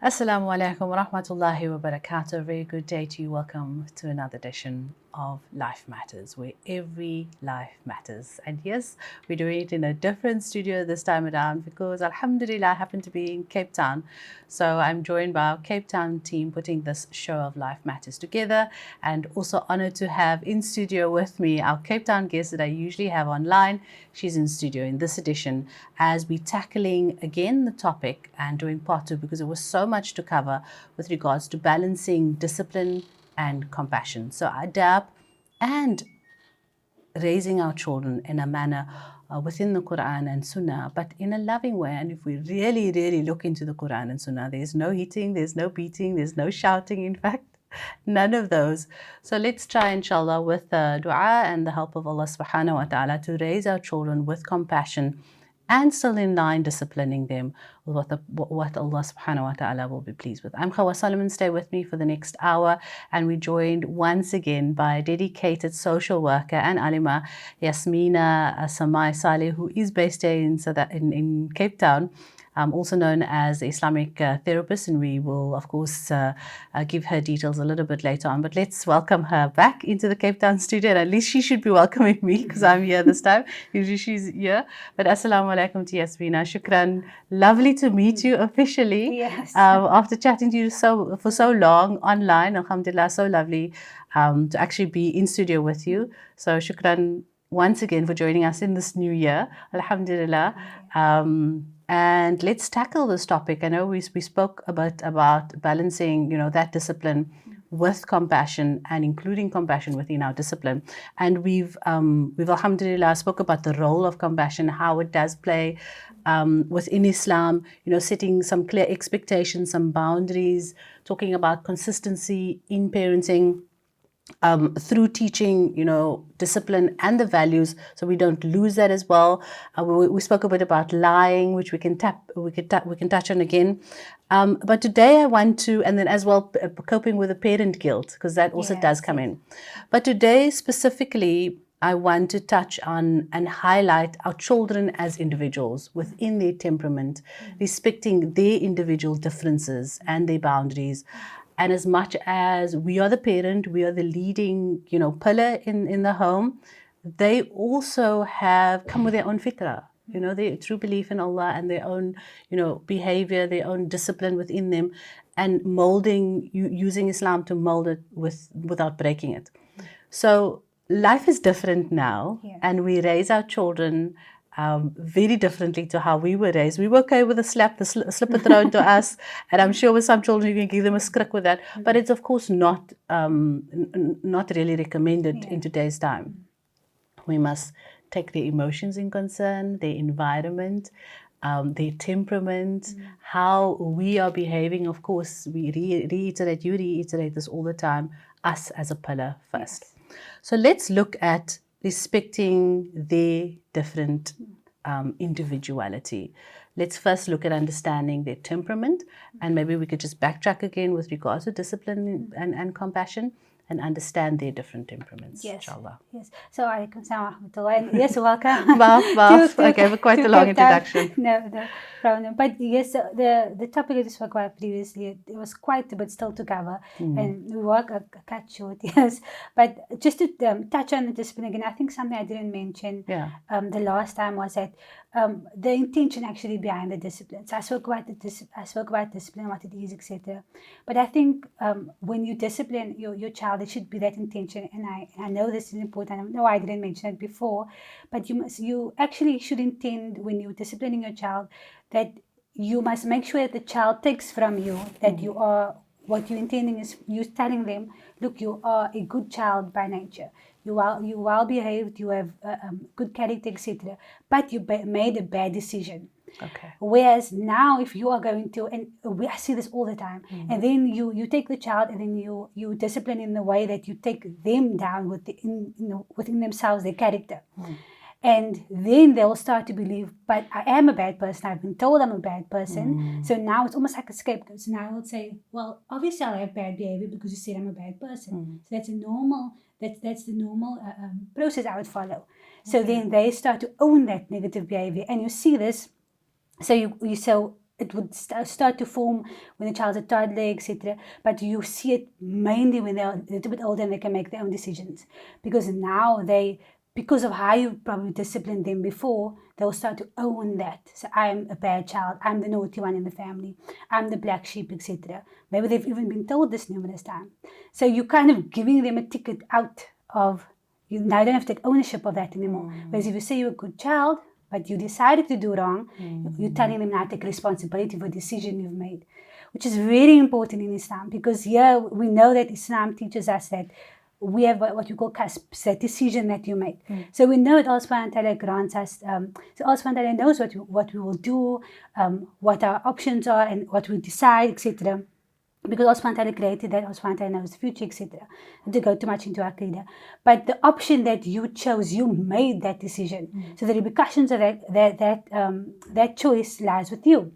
Assalamu alaikum wa rahmatullahi wa barakatuh. A very good day to you. Welcome to another edition of Life Matters, where every life matters. And yes, we're doing it in a different studio this time around because alhamdulillah I happen to be in Cape Town. So I'm joined by our Cape Town team putting this show of Life Matters together, and also honored to have in studio with me our Cape Town guest that I usually have online. She's in studio in this edition as we're tackling again the topic and doing part two because there was so much to cover with regards to balancing discipline and compassion. So adab and raising our children in a manner within the Quran and Sunnah, but in a loving way. And if we really, really look into the Quran and Sunnah, there's no hitting, there's no beating, there's no shouting, in fact, none of those. So let's try, inshallah, with dua and the help of Allah subhanahu wa ta'ala to raise our children with compassion and still in line disciplining them with what Allah subhanahu wa ta'ala will be pleased with. I'm Khawa Solomon. Stay with me for the next hour, and we're joined once again by a dedicated social worker and alima, Yasmina Samaai Salie, who is based here in Cape Town, also known as Islamic therapist, and we will of course give her details a little bit later on. But let's welcome her back into the Cape Town studio, and at least she should be welcoming me because I'm here this time. Usually she's here. But assalamu alaikum to Yasmina. Shukran. Lovely to meet you officially. Yes. After chatting to you for so long online, alhamdulillah, so lovely to actually be in studio with you. So shukran once again for joining us in this new year. Alhamdulillah. And let's tackle this topic. I know we spoke about balancing, that discipline with compassion and including compassion within our discipline. And we've alhamdulillah spoke about the role of compassion, how it does play within Islam, setting some clear expectations, some boundaries, talking about consistency in parenting. Through teaching, discipline and the values, so we don't lose that as well. We spoke a bit about lying, which we can touch on again. But today I want to, and then as well coping with the parent guilt, because that also does come in. But today specifically, I want to touch on and highlight our children as individuals within their temperament, respecting their individual differences and their boundaries. And as much as we are the parent, we are the leading, pillar in the home, they also have come with their own fitrah, their true belief in Allah and their own, behavior, their own discipline within them, and molding, using Islam to mold it without breaking it. So life is different now, and we raise our children very differently to how we were raised. We were okay with a slap, the slipper thrown to us, and I'm sure with some children you can give them a skrik with that, but it's of course not really recommended in today's time. We must take their emotions in concern, their environment, their temperament, how we are behaving. Of course, we reiterate this all the time, us as a pillar first. So let's look at respecting their different individuality. Let's first look at understanding their temperament, and maybe we could just backtrack again with regards to discipline and compassion, and understand their different temperaments, inshallah. Yes. So, alaikum salam wa rahmatullah. Yes, welcome. Maaf. I gave quite a long introduction. No problem. But yes, the topic I just spoke about previously, it was quite a bit still to cover, and we work cut short, yes. But just to touch on the discipline again, I think something I didn't mention the last time was that the intention actually behind the discipline. So I spoke about discipline, what it is, etc. But I think when you discipline your child, there should be that intention. And I know this is important. I know I didn't mention it before, but you actually should intend when you're disciplining your child that you must make sure that the child takes from you that you are, what you're intending is you're telling them, look, you are a good child by nature. You are well behaved, you have good character, etc. But you made a bad decision. Okay. Whereas now, if you are going to, and I see this all the time, and then you take the child and then you discipline in the way that you take them down within themselves, their character. And then they'll start to believe, but I am a bad person. I've been told I'm a bad person. So now it's almost like a scapegoat. So now I will say, well, obviously I'll have bad behavior because you said I'm a bad person. So that's the normal process I would follow. So then they start to own that negative behavior. And you see this. So it would start to form when the child's a toddler, etc. But you see it mainly when they're a little bit older and they can make their own decisions. Because now because of how you probably disciplined them before, they'll start to own that. So I'm a bad child, I'm the naughty one in the family, I'm the black sheep, etc. Maybe they've even been told this numerous times. So you're kind of giving them a ticket out of, you now don't have to take ownership of that anymore. Whereas if you say you're a good child, but you decided to do wrong, you're telling them now to take responsibility for the decision you've made, which is very important in Islam, because here we know that Islam teaches us that we have what you call kasb, that decision that you make. So we know that Allah subhanahu wa ta'ala grants us, so Allah subhanahu wa ta'ala knows what we will do, what our options are and what we decide, etc. Because Allah subhanahu wa ta'ala created that, Allah subhanahu wa ta'ala knows the future, etc. Not to go too much into Aqidah. But the option that you chose, you made that decision. So the repercussions of that choice lies with you.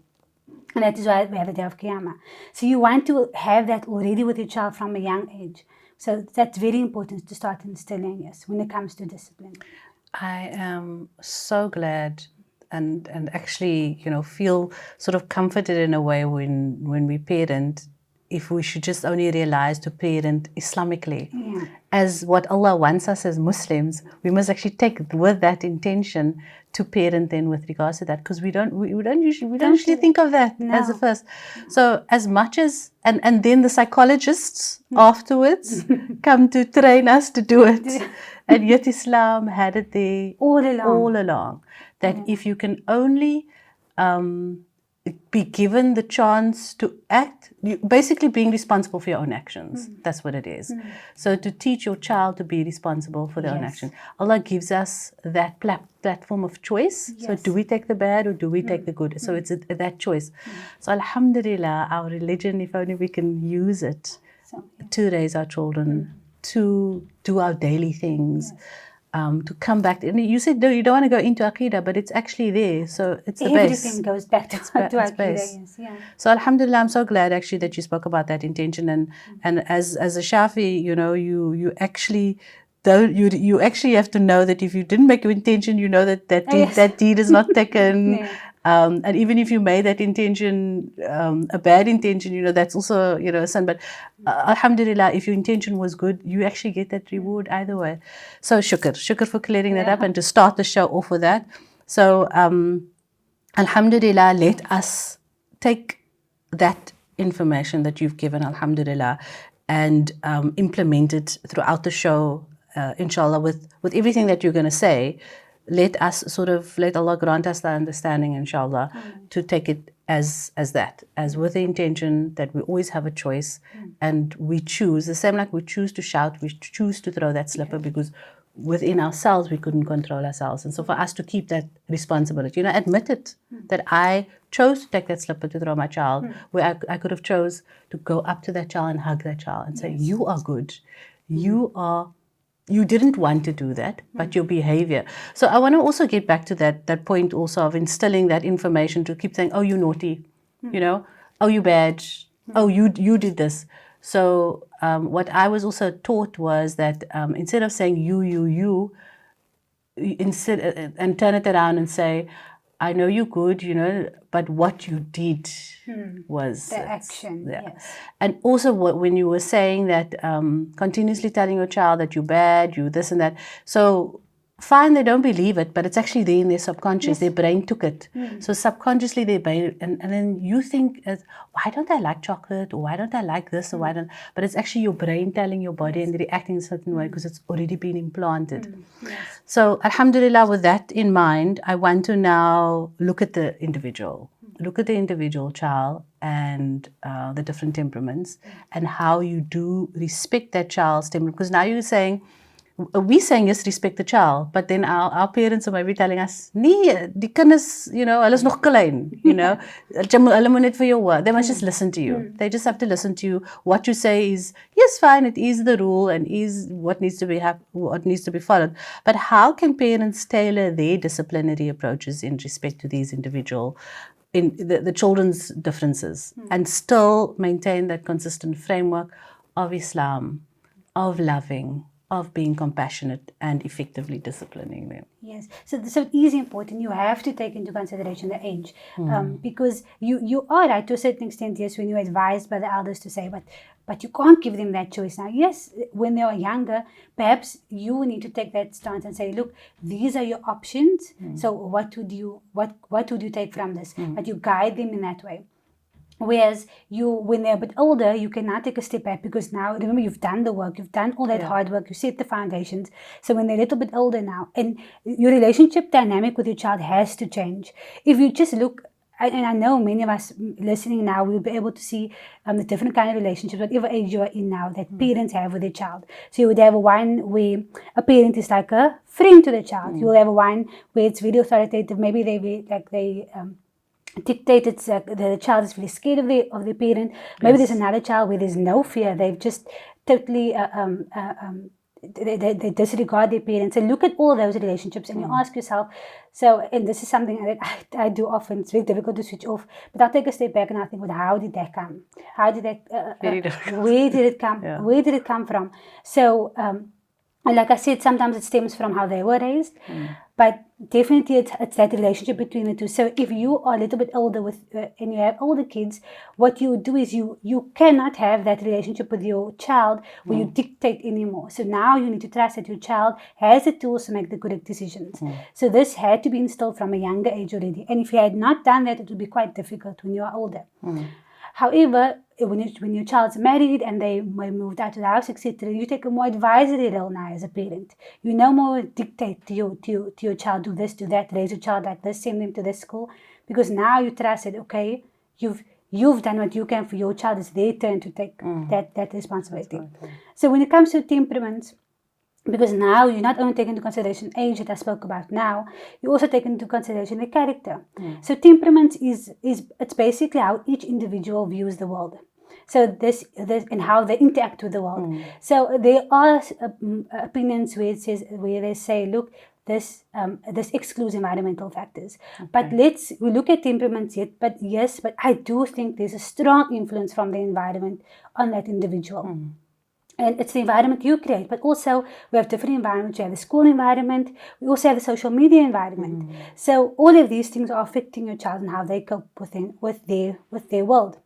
And that is why we have the day of Qiyamah. So you want to have that already with your child from a young age. So that's very important to start instilling, yes, when it comes to discipline. I am so glad and actually, feel sort of comforted in a way when we parent, if we should just only realize to parent Islamically. As what Allah wants us as Muslims, we must actually take with that intention to parent then with regards to that, because we don't usually think of that as the first. So as much as and then the psychologists afterwards come to train us to do it. And yet Islam had it there all along. That if you can only be given the chance to act, basically being responsible for your own actions. That's what it is. So to teach your child to be responsible for their own action. Allah gives us that platform of choice. So do we take the bad or do we take the good? So it's that choice. So alhamdulillah, our religion, if only we can use it to raise our children, to do our daily things. To come back. And you said, no, you don't want to go into Aqidah, but it's actually there. So it's the base. Everything goes back to Aqidah. Yes, So alhamdulillah, I'm so glad actually that you spoke about that intention. And as a Shafi, you actually don't, you actually have to know that if you didn't make your intention, you know that deed is not taken. And even if you made that intention a bad intention, that's also, a sin. But alhamdulillah, if your intention was good, you actually get that reward either way. So shukr for clearing that up and to start the show off with that. So alhamdulillah, let us take that information that you've given, alhamdulillah, and implement it throughout the show, inshallah, with everything that you're going to say. Let Allah grant us the understanding, inshallah, to take it as that, as with the intention that we always have a choice and we choose, the same like we choose to shout, we choose to throw that slipper because within ourselves we couldn't control ourselves. And so for us to keep that responsibility, admit it, that I chose to take that slipper to throw my child, where I could have chose to go up to that child and hug that child and say, you are good, you didn't want to do that, but your behavior. So I want to also get back to that point also of instilling that information to keep saying, oh, you naughty, oh, you bad, oh, you did this. So what I was also taught was that instead of saying you, instead and turn it around and say, I know you're good, but what you did was the action. Yes. And also when you were saying that continuously telling your child that you're bad, you this and that. So fine, they don't believe it, but it's actually there in their subconscious. Their brain took it. So subconsciously their brain, and then you think, why don't I like chocolate? Or why don't I like this? Or why don't? But it's actually your brain telling your body and reacting in a certain way because it's already been implanted. So alhamdulillah, with that in mind, I want to now look at the individual. Look at the individual child and the different temperaments and how you do respect that child's temperament. Because now you're saying, we're saying yes, respect the child, but then our parents are maybe telling us, nee, die kinders, hulle is nog klein, hulle moet net vir jou hoor. They must just listen to you. They just have to listen to you. What you say is, yes, fine, it is the rule and is what needs to be followed. But how can parents tailor their disciplinary approaches in respect to these individual, in the children's differences and still maintain that consistent framework of Islam, of loving, of being compassionate and effectively disciplining them. Yes, so it is important. You have to take into consideration the age, because you are right to a certain extent. Yes, when you're advised by the elders to say, but you can't give them that choice now. Yes, when they are younger, perhaps you need to take that stance and say, look, these are your options. So what would you take from this? But you guide them in that way. Whereas when they're a bit older, you can now take a step back, because now, remember, you've done the work, you've done all that hard work, you set the foundations. So when they're a little bit older now, and your relationship dynamic with your child has to change. If you just look, and I know many of us listening now will be able to see the different kind of relationships, whatever age you are in now, that parents have with their child. So you would have one where a parent is like a friend to the child. You will have one where it's very authoritative. Maybe they dictate. It's the child is really scared of the parent. Maybe there's another child where there's no fear. They've just totally they disregard their parents. And look at all those relationships, and you ask yourself. So, and this is something that I do often. It's very difficult to switch off, but I'll take a step back and I think, well, how did that come? How did that? Very difficult. Where did it come? Yeah. Where did it come from? So, and like I said, sometimes it stems from how they were raised, but definitely it's that relationship between the two. So if you are a little bit older and you have older kids, what you would do is you cannot have that relationship with your child where you dictate anymore. So now you need to trust that your child has the tools to make the correct decisions. So this had to be instilled from a younger age already. And if you had not done that, it would be quite difficult when you are older. However, when your child's married and they moved out of the house, etc., you take a more advisory role now as a parent. You no more dictate to your child, do this, do that, raise your child like this, send them to this school, because now you trust that, okay, you've done what you can for your child. It's their turn to take that responsibility. Right. So when it comes to temperaments, because now you not only take into consideration age that I spoke about now, you also take into consideration the character. So temperament is it's basically how each individual views the world. So this and how they interact with the world. So there are opinions where they say, look, this excludes environmental factors. But we look at temperaments yet. But I do think there's a strong influence from the environment on that individual. And it's the environment you create, but also we have different environments. We have the school environment. We also have the social media environment. So all of these things are affecting your child and how they cope with their world.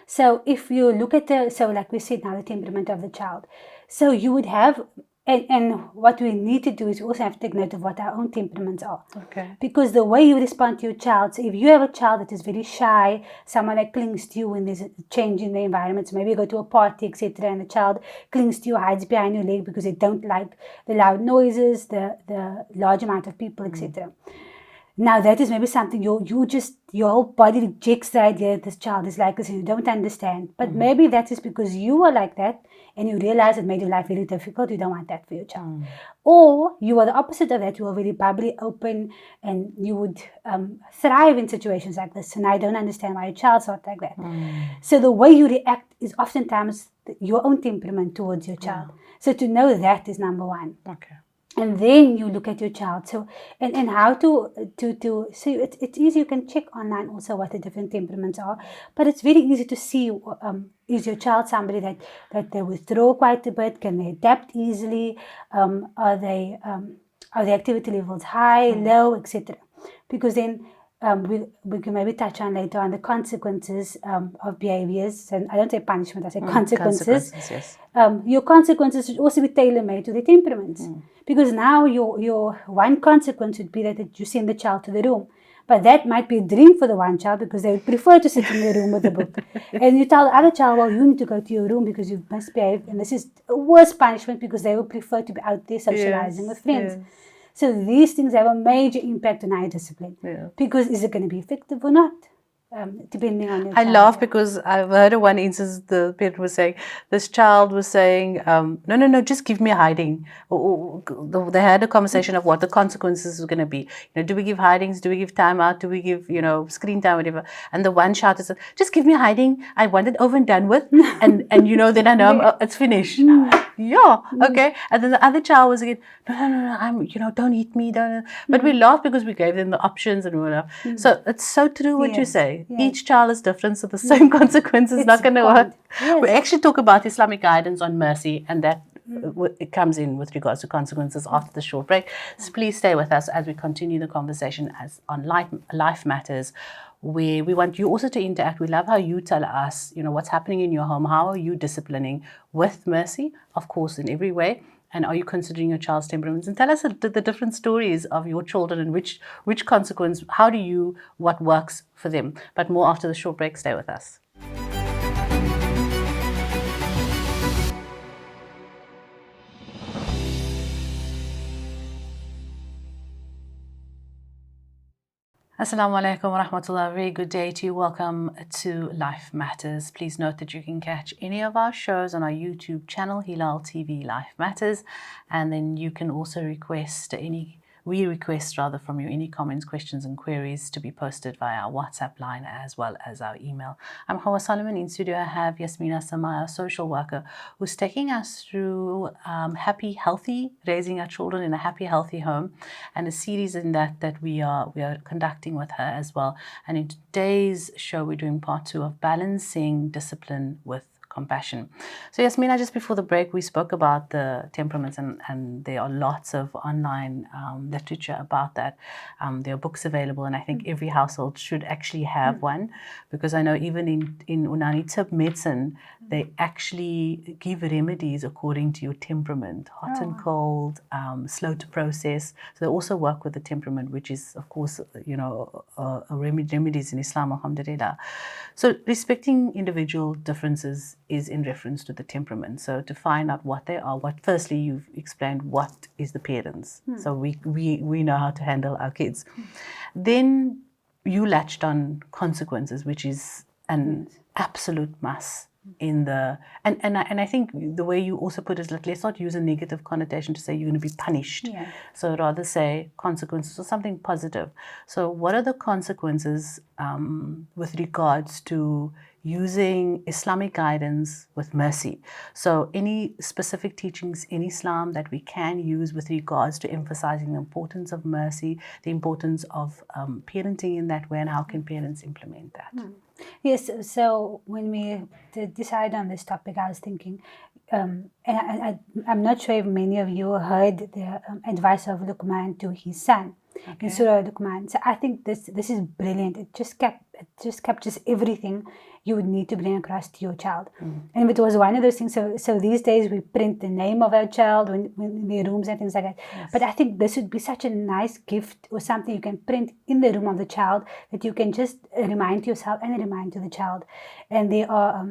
So if you look at like we said now, the temperament of the child. So you would have, and what we need to do is we also have to take note of what our own temperaments are. Okay. Because the way you respond to your child, so if you have a child that is very shy, someone that clings to you when there's a change in the environment, so maybe you go to a party, etc., and the child clings to you, hides behind your leg because they don't like the loud noises, the large amount of people, etc. Now that is maybe something your whole body rejects the idea that this child is like this and you don't understand. But maybe that is because you are like that and you realize it made your life very difficult. You don't want that for your child. Or you are the opposite of that. You are very bubbly, open, and you would thrive in situations like this. And I don't understand why your child's not like that. So the way you react is oftentimes your own temperament towards your child. So to know that is number one. Okay. And then you look at your child. So and how to so it's easy. You can check online also what the different temperaments are. But it's very easy to see is your child somebody that they withdraw quite a bit? Can they adapt easily? Are the activity levels high, low, etc. Because then we can maybe touch on later on the consequences of behaviors. And I don't say punishment, I say consequences. Yes. Your consequences should also be tailor-made to the temperaments. Because now your one consequence would be that you send the child to the room. But that might be a dream for the one child because they would prefer to sit in the room with the book. And you tell the other child, well, you need to go to your room because you must behave. And this is a worse punishment because they would prefer to be out there socializing with friends. Yes. So these things have a major impact on our discipline. Yeah. Because is it going to be effective or not? Depending on your child. I laugh because I've heard of one instance the parent was saying, this child was saying, no, just give me a hiding. They had a conversation of what the consequences were going to be. Do we give hidings? Do we give time out? Do we give, screen time, whatever? And the one shouted, just give me a hiding. I want it over and done with. And then I know it's finished. Yeah, okay. And then the other child was again, no, don't eat me. Don't. But we laughed because we gave them the options and whatever. So it's so true what you say. Yes. Each child is different, so the same consequence is not going to work. Yes. We actually talk about Islamic guidance on mercy, and that it comes in with regards to consequences after the short break. So please stay with us as we continue the conversation on life matters, where we want you also to interact. We love how you tell us, what's happening in your home. How are you disciplining with mercy, of course, in every way? And are you considering your child's temperaments? And tell us the different stories of your children and which consequence, what works for them. But more after the short break. Stay with us. Assalamu alaikum wa rahmatullah. Very good day to you. Welcome to Life Matters. Please note that you can catch any of our shows on our YouTube channel, Hilaal TV Life Matters. And then you can also request from you any comments, questions and queries to be posted via our WhatsApp line as well as our email. I'm Hawa Solomon. In studio I have Yasmina, Samaai, a social worker, who's taking us through happy, healthy, raising our children in a happy, healthy home, and a series in that we are conducting with her as well. And in today's show we're doing part 2 of balancing discipline with compassion. So Yasmina, just before the break, we spoke about the temperaments, and there are lots of online literature about that. There are books available, and I think every household should actually have one, because I know even in Unani Tip medicine, they actually give remedies according to your temperament, hot and cold, slow to process. So they also work with the temperament, which is, of course, remedies in Islam, alhamdulillah. So respecting individual differences is in reference to the temperament. So to find out what they are, firstly you've explained what is the parents. So we know how to handle our kids. Then you latched on consequences, which is an absolute must in the and I think the way you also put it is, like, let's not use a negative connotation to say you're going to be punished. So rather say consequences or something positive. So what are the consequences with regards to using Islamic guidance with mercy? So any specific teachings in Islam that we can use with regards to emphasizing the importance of mercy, the importance of parenting in that way, and how can parents implement that? Yes, so when we decided on this topic, I was thinking, and I'm not sure if many of you heard the advice of Luqman to his son in Surah Luqman. So I think this is brilliant. It just captures everything you would need to bring across to your child. And it was one of those things. So these days we print the name of our child when in their rooms and things like that. But I think this would be such a nice gift, or something you can print in the room of the child, that you can just remind yourself and remind to the child. And they are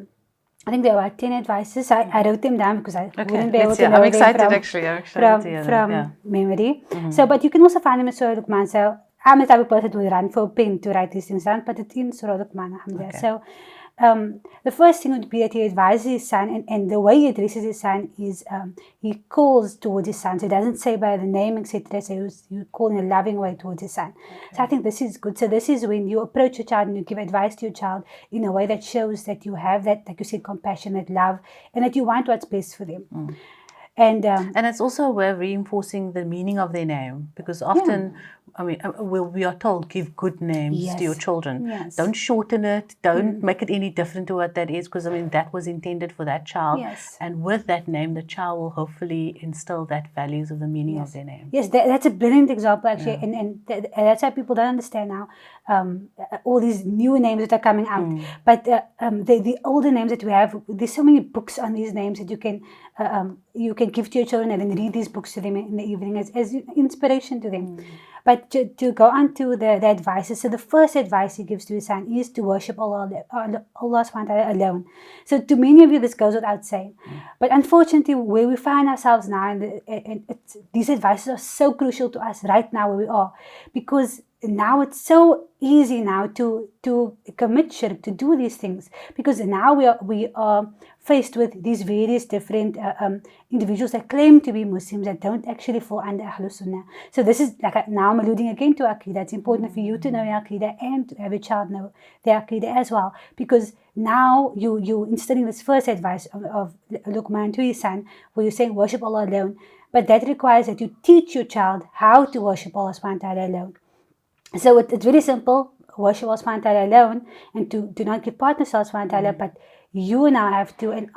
I think there were 10 advices. I wrote them down because I wouldn't be able to know I'm excited, them from memory. So, but you can also find them in Surah Luqman. So I'm the type of person who would run for a pen to write these things down, but it's in Surah Luqman, alhamdulillah. So the first thing would be that he advises his son, and the way he addresses his son is he calls towards his son. So he doesn't say by the name, etc. So you call in a loving way towards his son. So I think this is good. So this is when you approach your child and you give advice to your child in a way that shows that you have that, like you said, compassion, that love, and that you want what's best for them. And it's also a way of reinforcing the meaning of their name, because often, we are told, give good names to your children. Don't shorten it. Don't make it any different to what that is, because that was intended for that child. And with that name, the child will hopefully instill that values of the meaning of their name. Yes, that's a brilliant example, actually. And that's why people don't understand now all these new names that are coming out. But the older names that we have, there's so many books on these names that you can give to your children and then read these books to them in the evening as inspiration to them. But to go on to the advices, so the first advice he gives to his son is to worship Allah subhanahu wa ta'ala alone. So to many of you, this goes without saying. But unfortunately, where we find ourselves now, these advices are so crucial to us right now where we are, because now it's so easy now to commit shirk, to do these things, because now we are faced with these various different individuals that claim to be Muslims that don't actually fall under Ahlul Sunnah. So this is, like, now I'm alluding again to Aqidah. It's important for you to know your Aqidah and to have your child know their Aqidah as well, because now you instilling this first advice of Luqman to his son, where you're saying worship Allah alone, but that requires that you teach your child how to worship Allah subhanahu wa ta'ala alone. So it's very simple. Worship Allah subhanahu wa ta'ala alone, and to do not give partners to Allah subhanahu wa ta'ala, but you now have to, and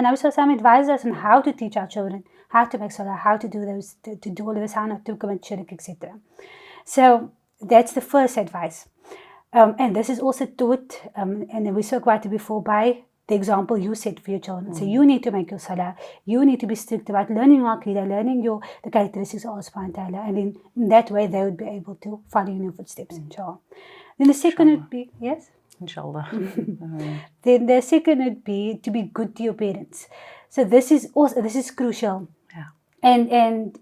also some advise us on how to teach our children, how to make salah, how to do those, to do all of this, how not to commit shirk, etc. So that's the first advice. And this is also taught, and we spoke about it before, by the example you set for your children. So you need to make your salah. You need to be strict about learning your aqidah, learning the characteristics of Allah subhanahu wa ta'ala. And in that way, they would be able to follow in your footsteps, inshallah. Then the second would be, yes? Inshallah. Then the second would be to be good to your parents. So this is crucial. Yeah. And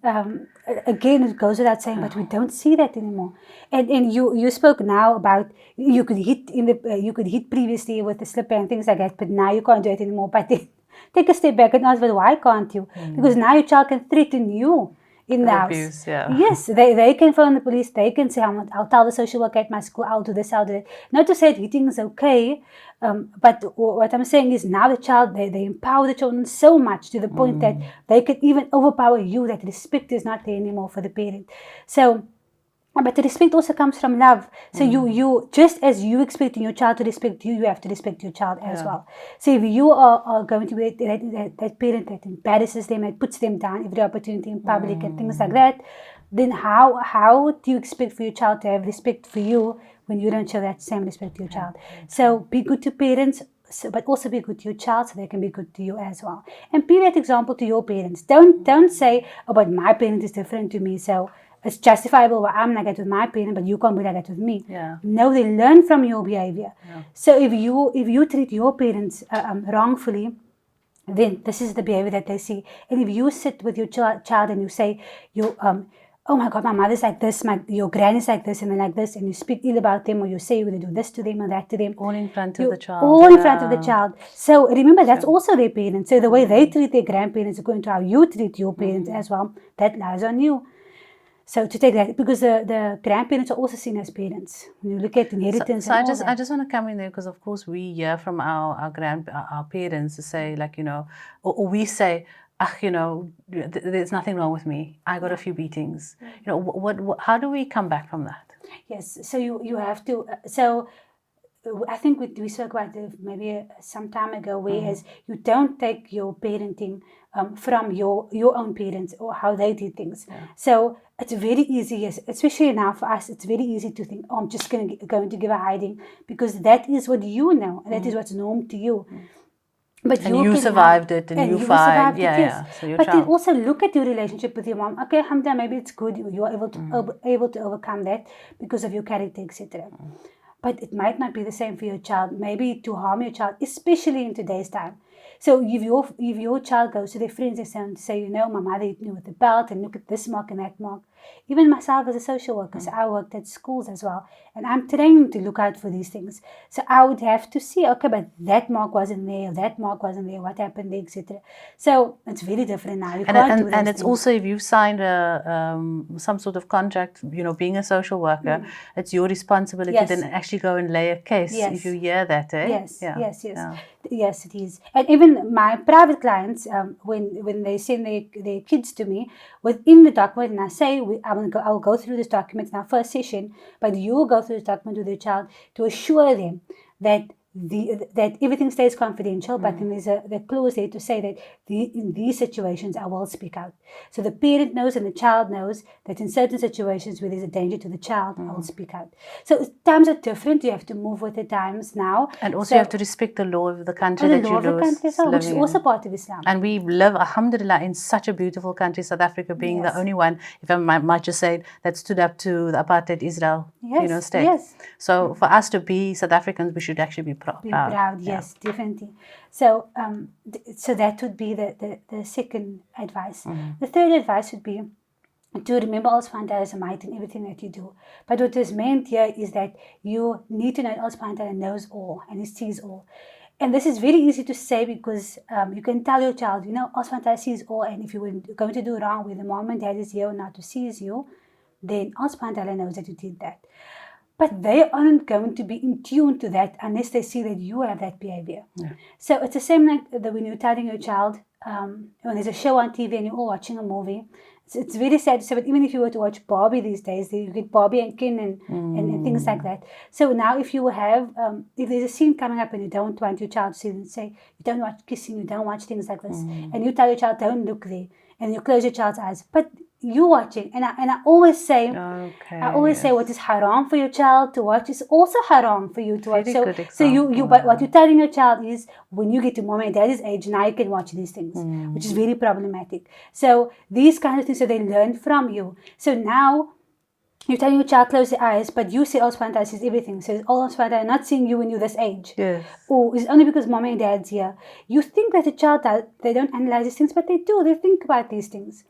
again, it goes without saying, but we don't see that anymore. And you spoke now about you could hit previously with the slipper and things like that, but now you can't do it anymore. But then take a step back and ask, but why can't you? Because now your child can threaten you in the house. Abuse, yeah. Yes, they can phone the police. They can say, I'll tell the social worker at my school, I'll do this, I'll do that. Not to say that hitting is okay, but what I'm saying is now the child, they empower the children so much to the point that they can even overpower you, that respect is not there anymore for the parent. So, but the respect also comes from love. So you just as you expecting your child to respect you, you have to respect your child as well. So if you are going to be that parent that embarrasses them, that puts them down every opportunity in public and things like that, then how do you expect for your child to have respect for you when you don't show that same respect to your child? So be good to parents, but also be good to your child so they can be good to you as well. And be that example to your parents. Don't say, oh, but my parent is different to me, so it's justifiable why I'm like that with my parent, but you can't be like that with me. Yeah. No, they learn from your behavior. Yeah. So if you treat your parents wrongfully, then this is the behavior that they see. And if you sit with your child and you say, oh my God, my mother's like this, your granny's like this, and then like this, and you speak ill about them, or you say you're going to do this to them or that to them. All in front of the child. All in front of the child. So remember, that's also their parents. So the way they treat their grandparents, according to how you treat your parents as well, that lies on you. So to take that, because the grandparents are also seen as parents. When you look at inheritance, so I just want to come in there, because of course we hear from our parents to say, like, or we say, there's nothing wrong with me. I got a few beatings. What how do we come back from that? Yes. So you have to. So I think we spoke about it maybe some time ago, whereas you don't take your parenting from your own parents or how they did things. Yeah. So it's very easy, especially now for us, it's very easy to think, I'm just going to give a hiding, because that is what you know, and that is what's norm to you. But you survived it, and you find, So but then also look at your relationship with your mom. Okay, alhamdulillah, maybe it's good. You are able to overcome that because of your character, etc. But it might not be the same for your child. Maybe to harm your child, especially in today's time. So if your child goes to their friends and say, my mother hit me with a belt, and look at this mark and that mark. Even myself as a social worker, so I worked at schools as well, and I'm trained to look out for these things. So I would have to see, okay, but that mark wasn't there, what happened there, etc. So it's very different now. And it's also, if you've signed some sort of contract, being a social worker, it's your responsibility to then actually go and lay a case if you hear that. Yes, it is. And even my private clients, when they send their kids to me, within the document, and I say, I'll go through this document in our first session, but you will go through this document with your child to assure them that everything stays confidential, but then there's a clause there to say that in these situations I will speak out. So the parent knows and the child knows that in certain situations where there's a danger to the child, I will speak out. So times are different. You have to move with the times now. And also you have to respect the law of the country that you live in. Which is also part of Islam. And we live, alhamdulillah, in such a beautiful country, South Africa being the only one, if I might just say, that stood up to the apartheid Israel state. Yes. So for us to be South Africans, we should actually be proud. Yes, definitely. So so that would be the second advice. The third advice would be to remember Allah subhanahu wa ta'ala as a might in everything that you do. But what is meant here is that you need to know Allah subhanahu wa ta'ala knows all and He sees all. And this is very easy to say, because you can tell your child, Allah subhanahu wa ta'ala sees all, and if you were going to do wrong with the mom and dad is here or not to sees you, then Allah subhanahu wa ta'ala knows that you did that. But they aren't going to be in tune to that unless they see that you have that behavior. Yeah. So it's the same like when you're telling your child, when there's a show on TV and you're all watching a movie, it's very sad to say, but even if you were to watch Barbie these days, you get Barbie and Ken and things like that. So now if you have, if there's a scene coming up and you don't want your child to see it, say you don't watch kissing, you don't watch things like this, and you tell your child, don't look there, and you close your child's eyes, but you watching, and I always say, what is haram for your child to watch is also haram for you to watch. But what you're telling your child is, when you get to mom and daddy's age, now you can watch these things, which is very problematic. So these kinds of things that they learn from you. So now you're telling your child close their eyes, but you say Allah subhanahu wa ta'ala sees everything. So Allah subhanahu wa ta'ala not seeing you when you're this age. Yes. Or it's only because mom and dad's here. You think that the child they don't analyze these things, but they do. They think about these things.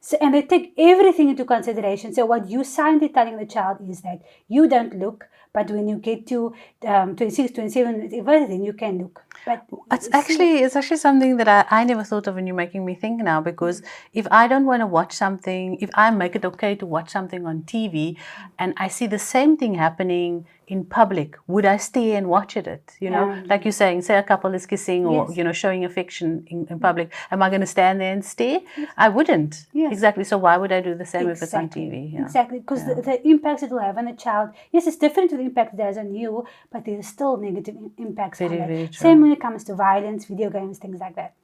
So, and they take everything into consideration. So what you silently telling the child is that you don't look, but when you get to 26, 27, whatever, then you can look. But it's actually something that I never thought of, and you're making me think now, because if I don't want to watch something, if I make it okay to watch something on TV and I see the same thing happening in public, would I stay and watch it? You know, like you're saying, say a couple is kissing or, you know, showing affection in public. Am I going to stand there and stay? I wouldn't. Yes. Exactly. So why would I do the same if it's on TV? Yeah. Exactly. Because the impacts it will have on a child, yes, it's different to the impact it has on you, but there's still negative impacts on it. Very true. Same when it comes to violence, video games, things like that.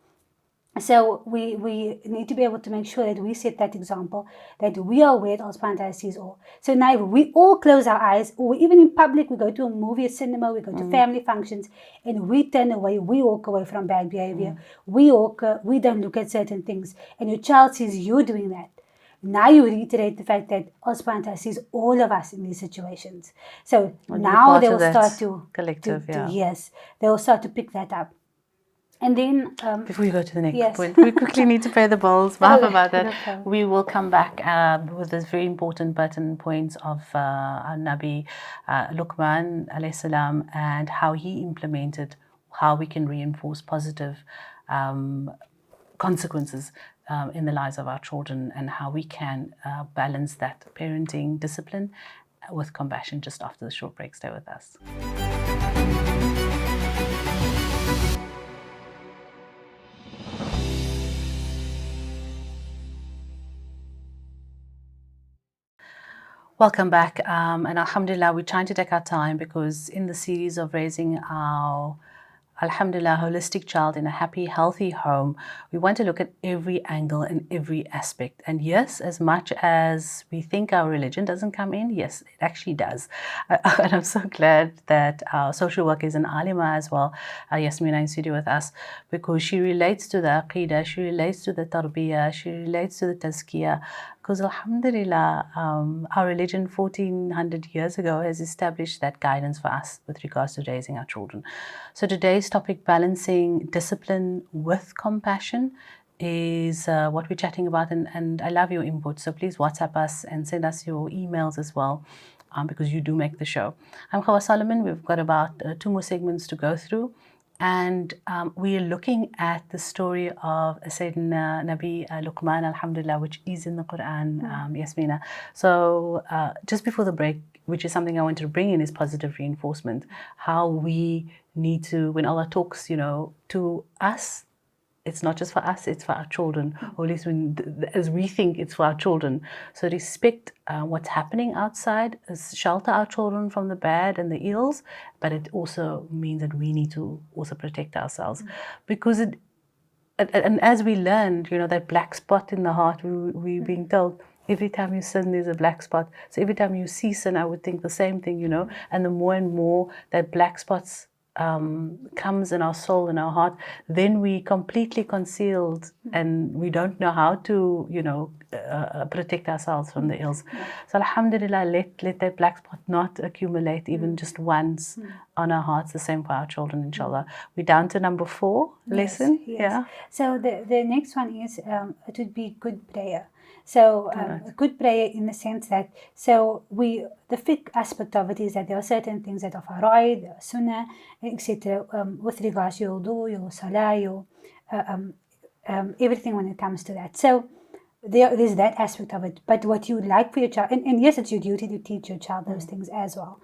So we need to be able to make sure that we set that example, that we are aware that Allah subhanahu wa ta'ala sees all. So now if we all close our eyes, or even in public, we go to a movie, a cinema, we go to family functions, and we turn away, we walk away from bad behavior, we don't look at certain things, and your child sees you doing that. Now you reiterate the fact that Allah subhanahu wa ta'ala sees all of us in these situations. So now they will start to collective, yes, they will start to pick that up. And then before you go to the next point, we quickly need to pay the bills. Maaf about that. No, we will come back with this very important button points of our Nabi Luqman alayhi salam, and how he implemented how we can reinforce positive consequences in the lives of our children, and how we can balance that parenting discipline with compassion. Just after the short break, stay with us. Welcome back, and alhamdulillah, we're trying to take our time, because in the series of raising our alhamdulillah holistic child in a happy, healthy home, we want to look at every angle and every aspect. And yes, as much as we think our religion doesn't come in, yes, it actually does. And I'm so glad that our social worker is an alima as well, Yasmina, in studio with us, because she relates to the aqidah, she relates to the tarbiyah, she relates to the tazkiyah. Because alhamdulillah, our religion 1400 years ago has established that guidance for us with regards to raising our children. So today's topic, balancing discipline with compassion, is what we're chatting about, and I love your input. So please WhatsApp us and send us your emails as well, because you do make the show. I'm Khawa Solomon. We've got about 2 more segments to go through. And we are looking at the story of Sayyidina Nabi Luqman, alhamdulillah, which is in the Quran, Yasmina. So just before the break, which is something I wanted to bring in, is positive reinforcement. How we need to, when Allah talks, you know, to us, it's not just for us, it's for our children, or at least as we think it's for our children. So respect what's happening outside, shelter our children from the bad and the ills, but it also means that we need to also protect ourselves. Because and as we learned, you know, that black spot in the heart, we're being told, every time you sin, there's a black spot. So every time you see sin, I would think the same thing, you know, and the more and more that black spots comes in our soul, in our heart, then we completely concealed, and we don't know how to, you know, protect ourselves from the ills. So alhamdulillah, let that black spot not accumulate even just once on our hearts. The same for our children, inshallah. We're down to number 4 lesson. Yes. Yeah. So the next one is it would be good prayer. So a good prayer in the sense that, so the fiqh aspect of it is that there are certain things that are faraid, sunnah, etc. With regards to your wudu, your salah, your everything when it comes to that. So there's that aspect of it. But what you would like for your child, and yes, it's your duty to teach your child those things as well.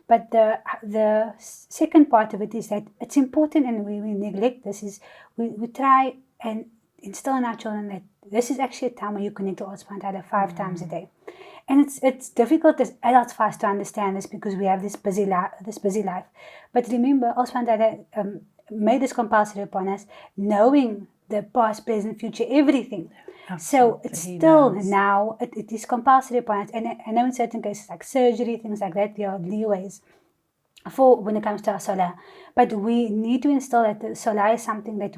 But the second part of it is that it's important, and we neglect this, is we try and instill in our children that this is actually a time where you connect to Allah subhanahu wa ta'ala 5 times a day. And it's difficult as adults for us to understand this because we have this busy life. But remember, Allah subhanahu wa ta'ala made this compulsory upon us, knowing the past, present, future, everything. Absolutely. So it's still now, it is compulsory upon us. And I know in certain cases like surgery, things like that, there are leeways for when it comes to our salah. But we need to instill that the salah is something that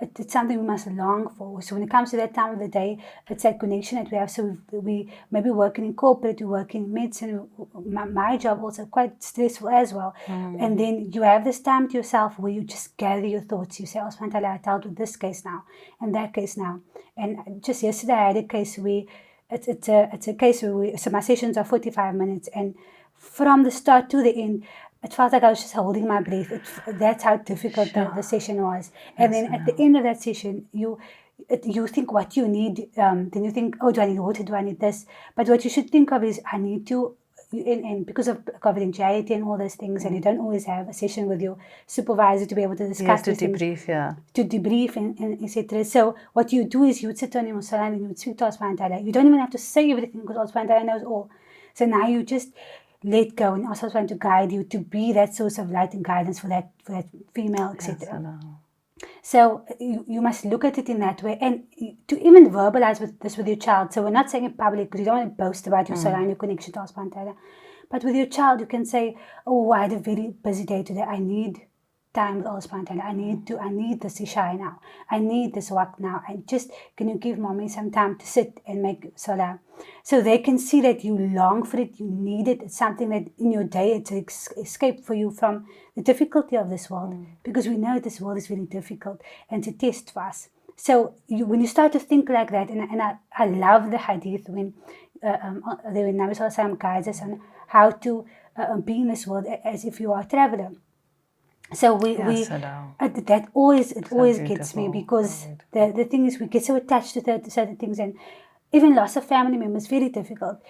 it's something we must long for. So when it comes to that time of the day, it's that connection that we have. So we maybe working in corporate, we work in medicine. My job also quite stressful as well. And then you have this time to yourself where you just gather your thoughts. You say, oh, subhanAllah, I dealt with this case now and that case now. And just yesterday I had a case where it's a case where so my sessions are 45 minutes, and from the start to the end, it felt like I was just holding my breath. That's how difficult the session was. And then at the end of that session, you think what you need. Then you think, oh, do I need water? Do I need this? But what you should think of is, I need to, and because of confidentiality and all those things, and you don't always have a session with your supervisor to be able to discuss to debrief, to debrief and etc. So what you do is you would sit on your musalla and you would speak to Allah subhanahu wa ta'ala. You don't even have to say everything because Allah subhanahu wa ta'ala knows all. So now you just let go and also trying to guide you to be that source of light and guidance for that female, etc. So you must look at it in that way, and to even verbalize this with your child. So we're not saying it public because you don't want to boast about your salah and your connection to Allah subhanahu wa ta'ala. But with your child, you can say, oh, I had a very busy day today. I need time with Allah subhanahu wa ta'ala. I need this isha now. I need this waqt now. And just, can you give mommy some time to sit and make salah? So they can see that you long for it, you need it. It's something that in your day, it's an escape for you from the difficulty of this world. Because we know this world is really difficult and it's a test for us. So when you start to think like that, and I love the hadith when Nabi Sallallahu Alaihi Wasallam guides us on how to be in this world as if you are a traveler. So that always gets me, because the thing is, we get so attached to certain things, and even loss of family members, very difficult.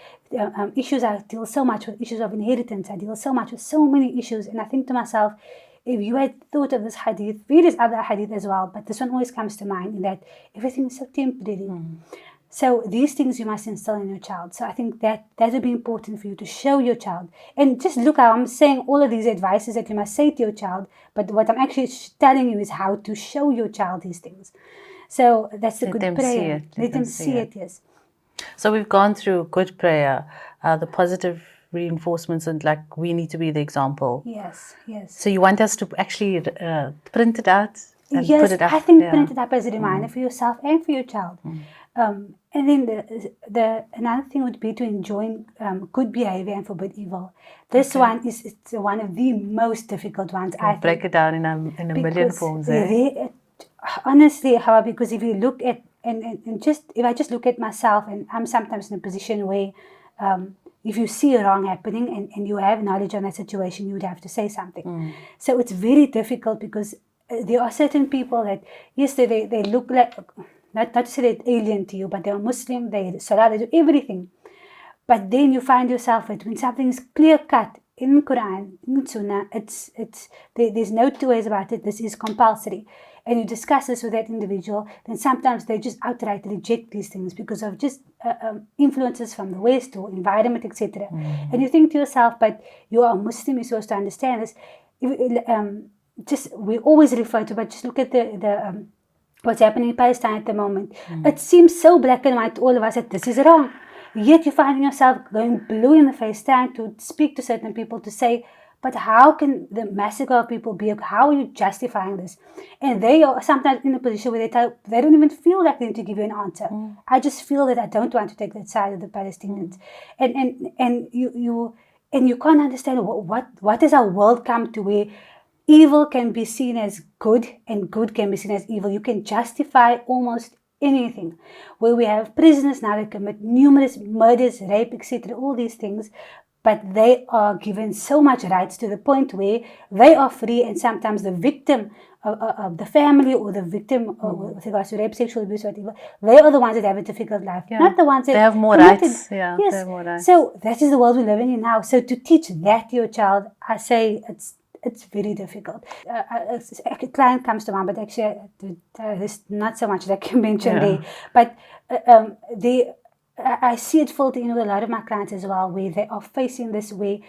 Issues, I deal so much with issues of inheritance. I deal so much with so many issues, and I think to myself, if you had thought of this hadith, various other hadith as well, but this one always comes to mind, in that everything is so temporary. So these things you must instill in your child. So I think that would be important for you to show your child. And just look how I'm saying all of these advices that you must say to your child, but what I'm actually telling you is how to show your child these things. So that's the good prayer. Let them see it, yes. So we've gone through good prayer, the positive reinforcements, and like we need to be the example. Yes. So you want us to actually print it out and put it up? I think print it up as a reminder for yourself and for your child. And then the another thing would be to enjoin good behavior and forbid evil. This one is one of the most difficult ones. I break think, it down in a million forms. Honestly, however, because if you look at if I just look at myself, and I'm sometimes in a position where if you see a wrong happening and you have knowledge on that situation, you would have to say something. So it's very difficult, because there are certain people that, yes, they look like, not to say they're alien to you, but they're Muslim, they salah, they do everything. But then you find yourself that when something is clear cut in Quran, in Sunnah, there's no two ways about it, this is compulsory. And you discuss this with that individual, then sometimes they just outright reject these things because of just influences from the West or environment, etc. And you think to yourself, but you are a Muslim, you're supposed to understand this. We always refer to, but just look at the what's happening in Palestine at the moment. It seems so black and white to all of us that this is wrong. Yet you find yourself going blue in the face, trying to speak to certain people to say, but how can the massacre of people be? How are you justifying this? And they are sometimes in a position where they don't even feel like they need to give you an answer. I just feel that I don't want to take that side of the Palestinians. And you can't understand what does our world come to, where evil can be seen as good and good can be seen as evil. You can justify almost anything. Where we have prisoners now that commit numerous murders, rape, etc., all these things, but they are given so much rights to the point where they are free, and sometimes the victim of the family or the victim with regards to rape, sexual abuse, whatever, they are the ones that have a difficult life, not the ones that they have more committed. rights. Yeah, yes. they have more rights. So that is the world we're living in now. So to teach that to your child, I say it's very difficult. A client comes to mind, but actually there's not so much that I can mention there. But I see it filtering in with a lot of my clients as well, where they are facing this way.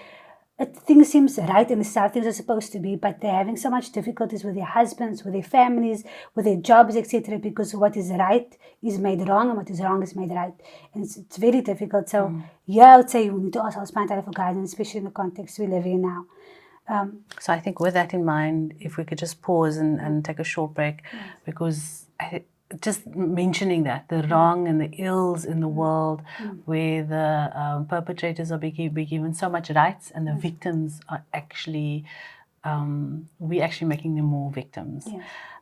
Things seems right in the south, things are supposed to be, but they're having so much difficulties with their husbands, with their families, with their jobs, etc. Because what is right is made wrong, and what is wrong is made right, and it's very difficult. So I would say you need to ask our spine for guidance, especially in the context we live in now. So I think with that in mind, if we could just pause and take a short break, because just mentioning that the wrong and the ills in the world, where the perpetrators are being given so much rights, and the victims are actually we're actually making them more victims.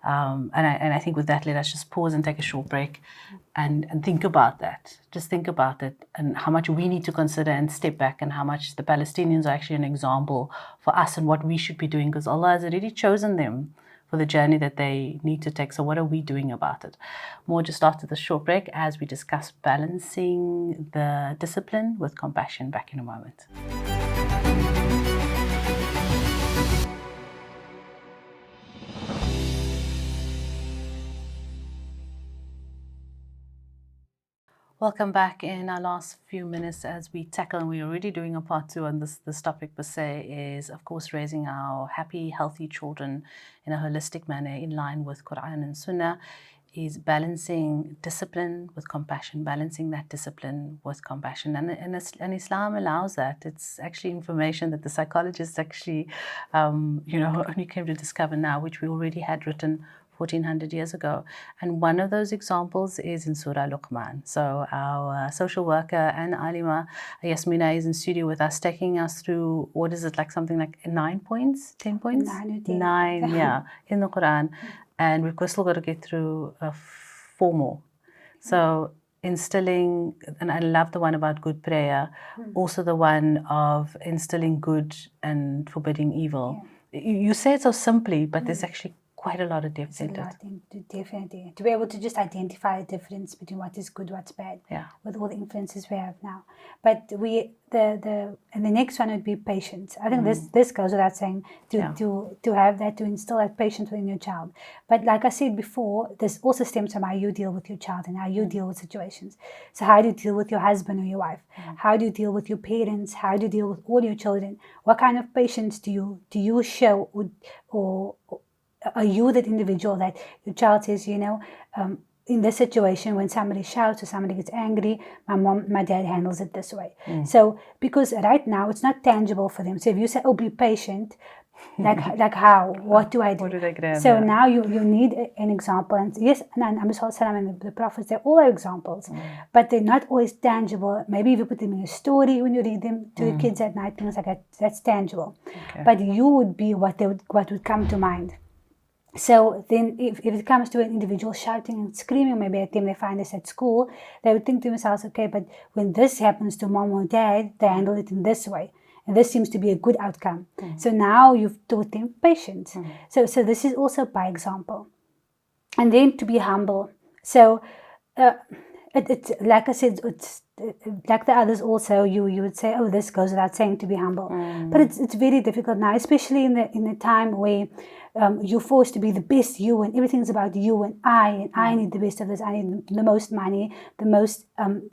And I think with that, let us just pause and take a short break and think about that. Just think about it, and how much we need to consider and step back, and how much the Palestinians are actually an example for us and what we should be doing, because Allah has already chosen them for the journey that they need to take. So what are we doing about it? More just after the short break, as we discuss balancing the discipline with compassion. Back in a moment. Welcome back. In our last few minutes, as we tackle, and we're already doing a part 2 on this topic per se, is of course raising our happy, healthy children in a holistic manner in line with Quran and Sunnah, is balancing discipline with compassion, balancing that discipline with compassion. And Islam allows that. It's actually information that the psychologists actually, only came to discover now, which we already had written 1400 years ago. And one of those examples is in Surah Luqman. So our social worker and Alima, Yasmina, is in studio with us, taking us through, what is it, like something like 9 points, 10 points? 9, yeah, in the Quran. And we've still got to get through 4 more. So instilling, and I love the one about good prayer, also the one of instilling good and forbidding evil. You say it so simply, but there's actually quite a lot of depth in it. Definitely. To be able to just identify the difference between what is good, what's bad, with all the influences we have now. But the next one would be patience. I think this goes without saying, to have that, to instill that patience within your child. But like I said before, this also stems from how you deal with your child and how you deal with situations. So how do you deal with your husband or your wife? How do you deal with your parents? How do you deal with all your children? What kind of patience do you show, or are you that individual that your child says, in this situation, when somebody shouts or somebody gets angry, my dad handles it this way. So, because right now it's not tangible for them. So if you say, be patient, like how? What do I do? What do they grab? So now you need an example. And yes, and the prophets, they're all examples, but they're not always tangible. Maybe if you put them in a story when you read them to your kids at night, things like that, that's tangible. But you would be what would come to mind. So then if it comes to an individual shouting and screaming maybe at them, they find this at school, they would think to themselves, okay, but when this happens to mom or dad, they handle it in this way. And this seems to be a good outcome. So now you've taught them patience. So this is also by example. And then to be humble. So it's like I said, it's like the others also, you would say, this goes without saying, to be humble. But it's very difficult now, especially in the time where you're forced to be the best you, and everything's about you, and I need the best of this, I need the most money, the most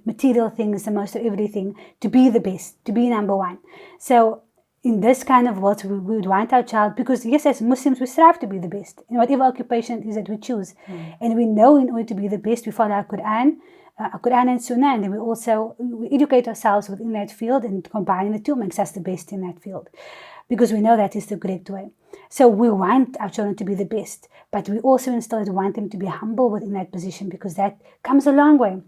material things, the most of everything, to be the best, to be number one. So in this kind of world, we would want our child, because yes, as Muslims, we strive to be the best in whatever occupation it is that we choose. And we know in order to be the best, we follow our Quran and Sunnah, and then we educate ourselves within that field, and combining the two makes us the best in that field, because we know that is the correct way. So we want our children to be the best, but we also instead want them to be humble within that position, because that comes a long way.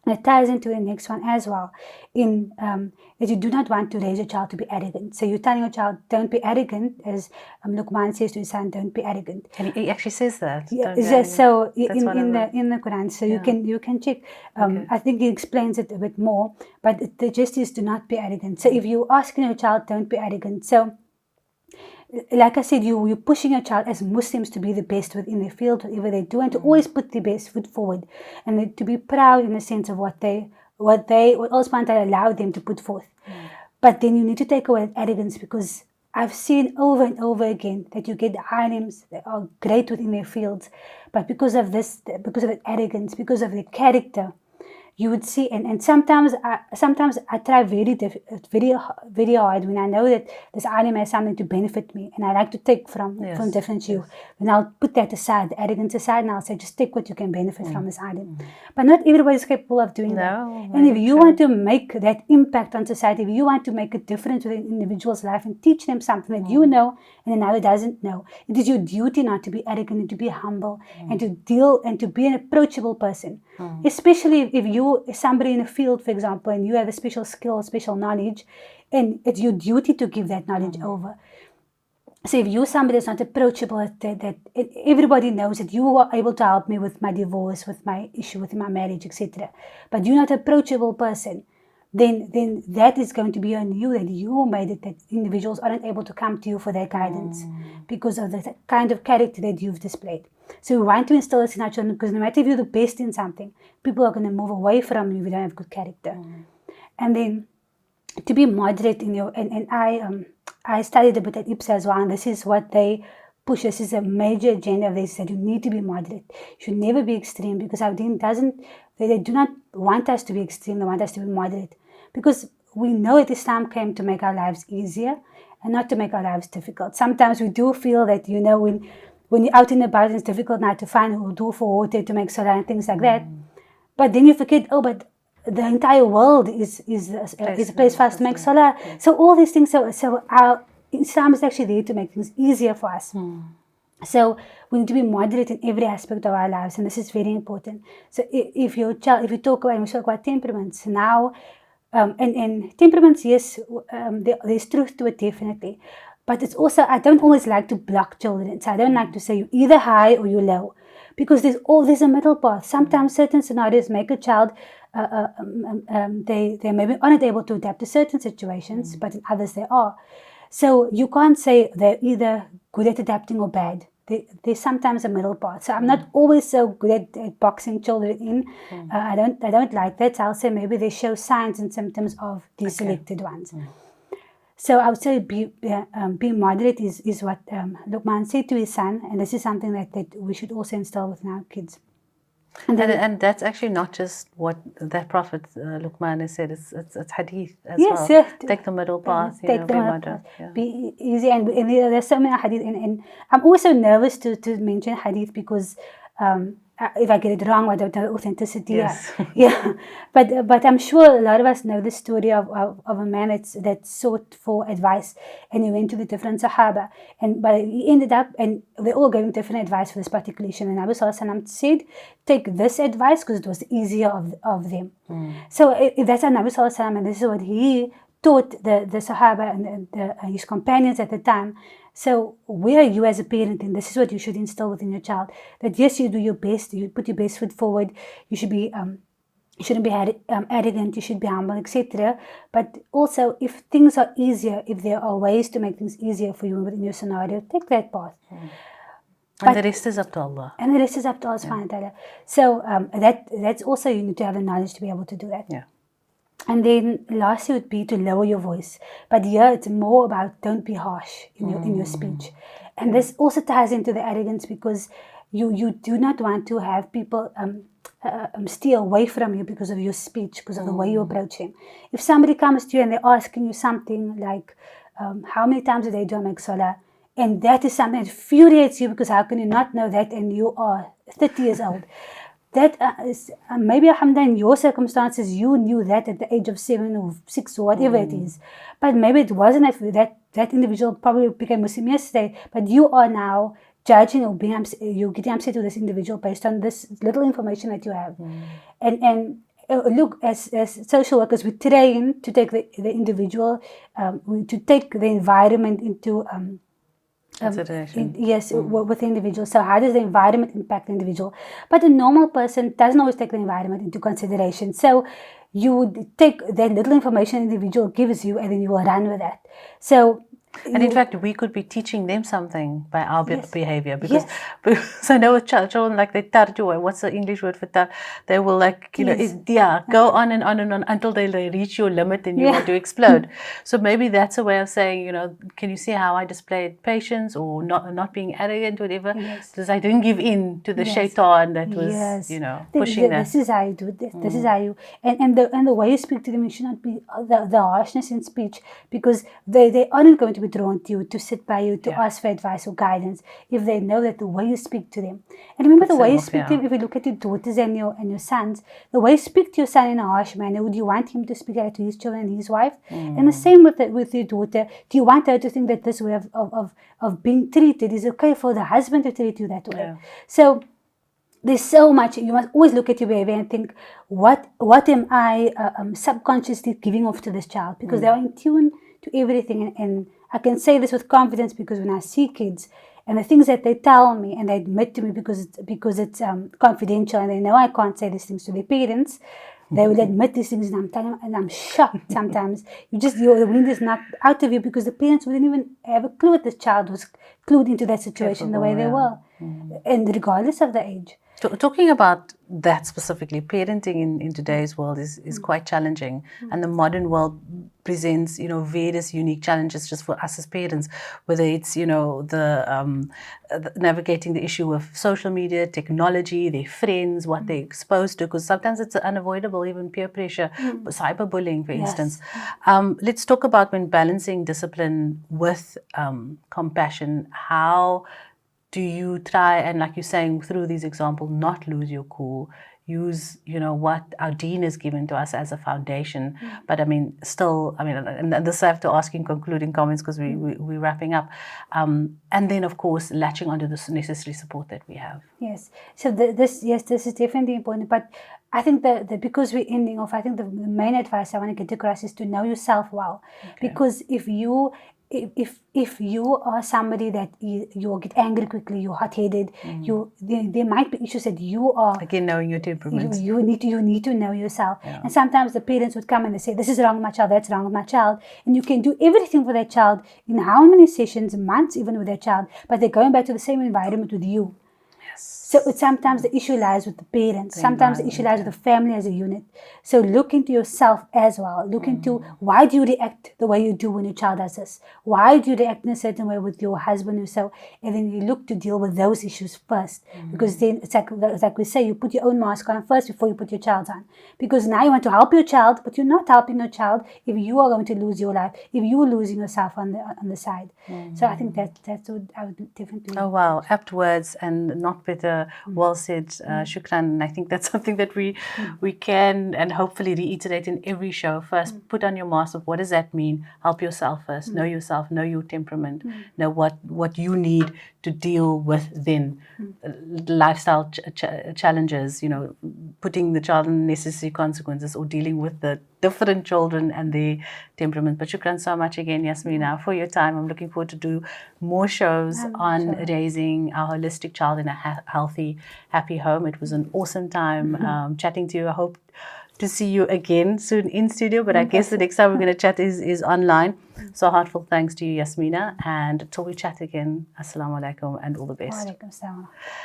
It ties into the next one as well, in that you do not want to raise your child to be arrogant. So you're telling your child, don't be arrogant, as Luqman says to his son, don't be arrogant. And he actually says that. So in the Quran, so you can check. I think he explains it a bit more, but the gist is, do not be arrogant. So if you're asking your child, don't be arrogant. So like I said, you're pushing your child as Muslims to be the best within their field, whatever they do, and to always put their best foot forward, and to be proud in the sense of what Allah subhanahu wa ta'ala allowed them to put forth. But then you need to take away that arrogance, because I've seen over and over again that you get alims that are great within their fields, but because of the arrogance, because of their character, you would see, and sometimes I try very hard when I know that this item has something to benefit me, and I like to take from different youth. And I'll put that aside, the arrogance aside, and I'll say, just take what you can benefit from this item. But not everybody is capable of doing that. And if you want to make that impact on society, if you want to make a difference within an individual's life and teach them something that you know and another doesn't know, it is your duty not to be arrogant and to be humble and to deal and to be an approachable person. Especially if you are somebody in a field, for example, and you have a special skill, special knowledge, and it's your duty to give that knowledge over. So if you're somebody that's not approachable, that everybody knows that you are able to help me with my divorce, with my issue, with my marriage, etc., but you're not an approachable person, then that is going to be on you, that you made it that individuals aren't able to come to you for their guidance because of the kind of character that you've displayed. So we want to instill this in our children, because no matter if you're the best in something, people are going to move away from you if you don't have good character. And then to be moderate in your, and I studied a bit at IPSA as well, and this is what they push. This is a major agenda of this, that you need to be moderate. You should never be extreme, because our deen they do not want us to be extreme, they want us to be moderate. Because we know that Islam came to make our lives easier and not to make our lives difficult. Sometimes we do feel that, when you're out and about, it's difficult now to find wudu for water to make salah and things like that. But then you forget, but the entire world is a place for us to make salah. So all these things, so our Islam is actually there to make things easier for us. So we need to be moderate in every aspect of our lives, and this is very important. So if you talk about temperaments now, and temperaments, yes, there's truth to it, definitely. But it's also, I don't always like to block children. So I don't like to say you're either high or you're low, because there's a middle path. Sometimes certain scenarios make a child, they maybe aren't able to adapt to certain situations, but in others they are. So you can't say they're either good at adapting or bad. There's sometimes a middle path. So I'm not always so good at boxing children in. I don't like that. So I'll say maybe they show signs and symptoms of these selected ones. So I would say be moderate is what Luqman said to his son, and this is something that we should also instill within our kids. And that's actually not just what that Prophet Luqman has said. It's hadith as well. Yes, take the middle path. Take the be middle moderate. path. Be easy, and there's so many hadith, and I'm also nervous to mention hadith, because if I get it wrong, I don't know authenticity. Yes. But I'm sure a lot of us know the story of a man that sought for advice, and he went to the different Sahaba, but he ended up, and they all gave him different advice for this particular issue. And Nabi Sallallahu Alaihi Wasallam said, take this advice because it was the easier of them. So if that's our Nabi Sallallahu Alaihi Wasallam, and this is what he taught the Sahaba and his companions at the time. So where are you as a parent? And this is what you should instill within your child, that yes, you do your best, you put your best foot forward, you should be you shouldn't be arrogant, you should be humble, etc. But also, if things are easier, if there are ways to make things easier for you within your scenario, take that path. And the rest is up to Allah. And the rest is up to Allah subhanahu wa ta'ala. So that's also, you need to have the knowledge to be able to do that. Yeah. And then lastly would be to lower your voice. But here it's more about don't be harsh in your speech. And this also ties into the arrogance, because you do not want to have people steer away from you because of your speech, because of the way you approach them. If somebody comes to you and they're asking you something like, how many times a day do I make salah? And that is something that infuriates you, because how can you not know that, and you are 30 years old? That is, maybe alhamdulillah, in your circumstances, you knew that at the age of 7 or 6 or whatever it is. But maybe it wasn't that individual probably became Muslim yesterday, but you are now judging or you're getting upset with this individual based on this little information that you have. And look, as social workers, we train to take the individual, to take the environment into consideration. With the individual. So how does the environment impact the individual? But a normal person doesn't always take the environment into consideration. So you would take that little information the individual gives you, and then you will run with that. So And in fact, we could be teaching them something by our Yes. behavior, because, Yes. because I know with children, like they tarju, what's the English word for tar? They will, like, Tease. go on and on and on until they reach your limit and you Yeah. want to explode. So maybe that's a way of saying, can you see how I displayed patience or not being arrogant, whatever? Yes. Because I didn't give in to the Yes. shaitan that was, Yes. pushing that. This is how you do this. This is how you, and the way you speak to them, you should not be the harshness in speech, because they aren't going to be drawn to you, to sit by you, to ask for advice or guidance, if they know that the way you speak to them. And remember, the way you speak to them, if you look at your daughters and your sons, the way you speak to your son in a harsh manner, would you want him to speak like to his children and his wife? And the same with your daughter. Do you want her to think that this way of being treated is okay for the husband to treat you that way? Yeah. So there's so much. You must always look at your baby and think, what am I subconsciously giving off to this child? Because they are in tune to everything. And I can say this with confidence, because when I see kids and the things that they tell me and they admit to me, because it's confidential and they know I can't say these things to their parents, they will admit these things, and I'm telling them, and I'm shocked sometimes. The wind is knocked out of you, because the parents wouldn't even have a clue that this child was clued into that situation the way they were, and regardless of the age. Talking about that specifically, parenting in today's world is quite challenging, and the modern world presents various unique challenges just for us as parents, whether it's the navigating the issue of social media, technology, their friends, what they're exposed to, because sometimes it's unavoidable, even peer pressure, cyberbullying, for instance. Let's talk about, when balancing discipline with compassion, how do you try and, like you're saying, through these examples, not lose your cool, use, what our Deen has given to us as a foundation. But and this I have to ask in concluding comments, because we're wrapping up. And then, of course, latching onto the necessary support that we have. Yes. So this is definitely important. But I think that because we're ending off, I think the main advice I want to get across is to know yourself well. Okay. Because if you are somebody that you get angry quickly, you're hot-headed, there might be issues that you are. Again, knowing your temperament. You need to know yourself. Yeah. And sometimes the parents would come and they say, this is wrong with my child, that's wrong with my child. And you can do everything for that child in how many sessions, months even with that child, but they're going back to the same environment with you. So sometimes the issue lies with the parents. Sometimes the issue lies with the family as a unit. So look into yourself as well. Look into, why do you react the way you do when your child does this? Why do you react in a certain way with your husband or so? And then you look to deal with those issues first. Because then it's like we say, you put your own mask on first before you put your child's on. Because now you want to help your child, but you're not helping your child if you are going to lose your life, if you are losing yourself on the side. So I think that's what I would definitely. Oh wow, apt words, and not better. Well said, Shukran. And I think that's something that we can and hopefully reiterate in every show. First, put on your mask of what does that mean. Help yourself first. Know yourself. Know your temperament. Know what you need to deal with then. Lifestyle challenges, putting the child in necessary consequences, or dealing with the different children and their temperament. But shukran so much again, Yasmina, for your time. I'm looking forward to do more shows on raising our holistic child in a healthy, happy home. It was an awesome time chatting to you. I hope to see you again soon in studio, but I guess the next time we're going to chat is online. So heartfelt thanks to you, Yasmina, and until we chat again, assalamu alaikum and all the best.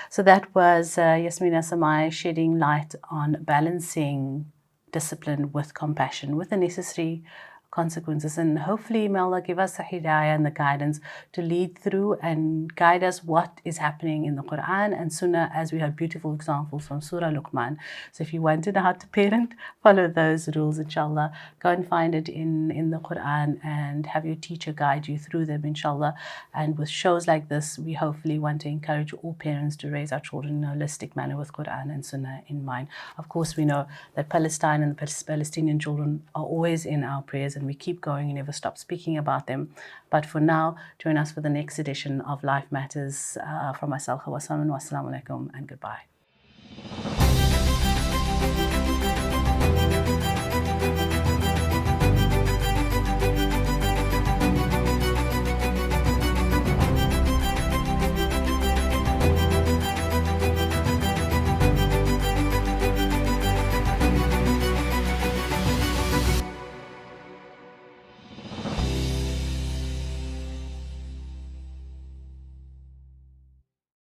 So that was Yasmina Samaai shedding light on balancing discipline with compassion, with the necessary consequences, and hopefully may Allah give us the hidayah and the guidance to lead through and guide us what is happening in the Quran and Sunnah, as we have beautiful examples from Surah Luqman. So if you want to know how to parent, follow those rules, inshallah. Go and find it in the Quran and have your teacher guide you through them, inshallah. And with shows like this, we hopefully want to encourage all parents to raise our children in a holistic manner with Quran and Sunnah in mind. Of course, we know that Palestine and the Palestinian children are always in our prayers, and we keep going and never stop speaking about them. But for now, join us for the next edition of Life Matters. From myself, Hawa Salman, wassalamu alaikum and goodbye.